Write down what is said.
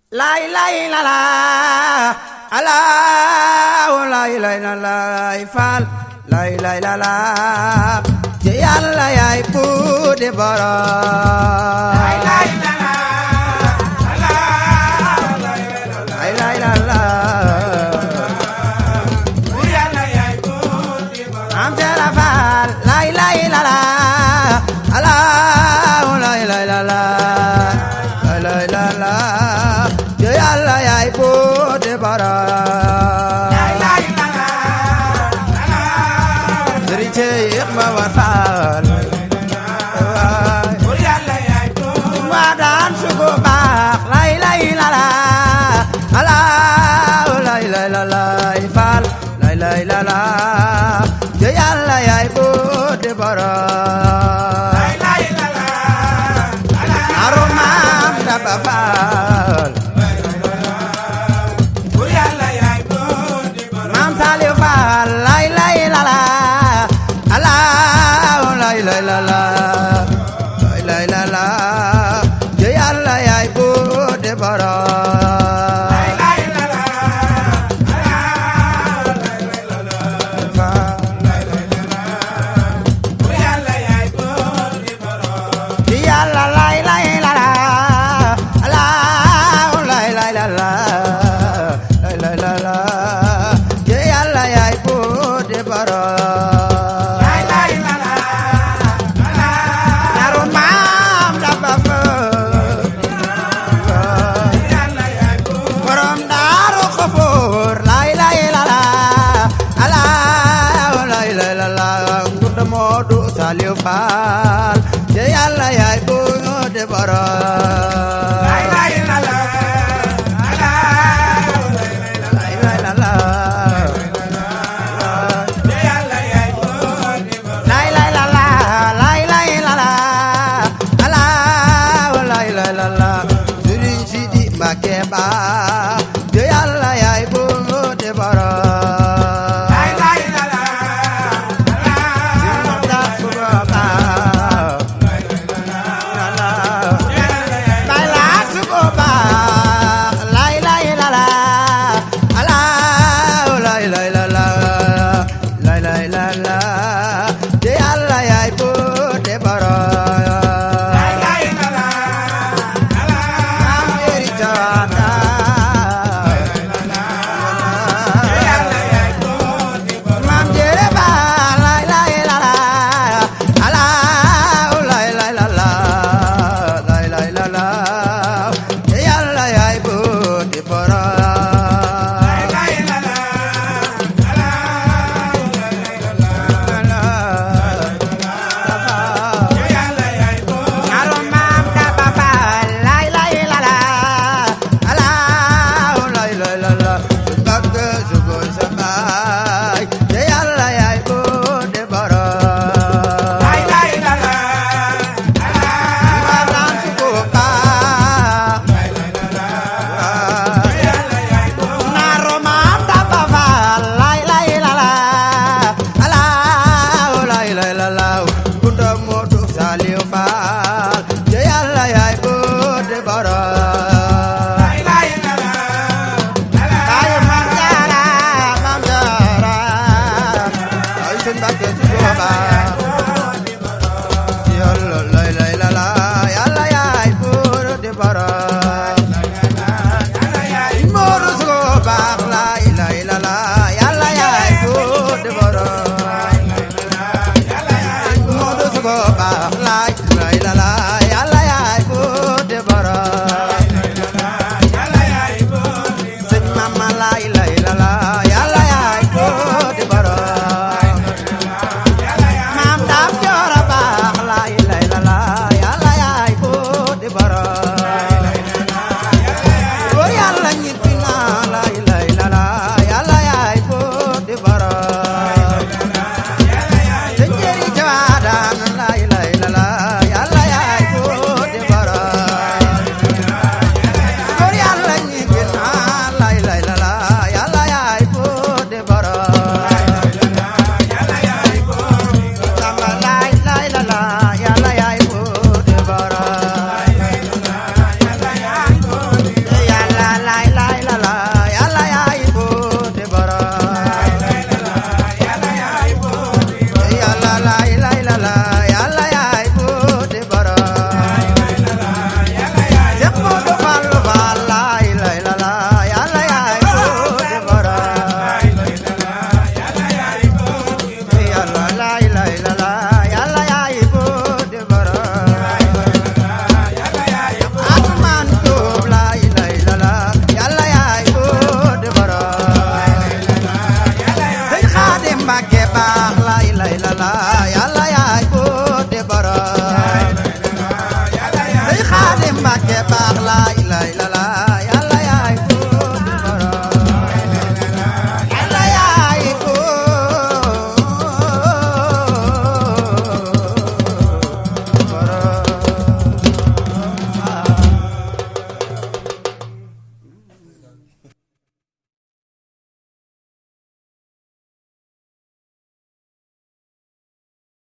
la la la ala la la faal la la ci Yàlla yaay puudi borom la la Yàlla yaay puudi borom am Seera Faal la la ala la ci Yàlla yaay puudi borom Sëriñ Seex ma war faal bur Yàlla yaay puudi ma daan sugu baax la ala la faal la ci Yàlla yaay puudi borom arumaam daba faal bur Yàlla yaay puudi borom maam Saaliw faal la ala la ci Yàlla yaay puudi borom ci Yàlla ci Yàlla yaay puudi borom naru maam daba faal borom daaru xafoor ala ngunda Moodu Saaliw Faal ci Yàlla yaay puudi borom Sëriñ Sidi Mbàkke ba ci Yàlla yaay puudi borom Mbàkke ba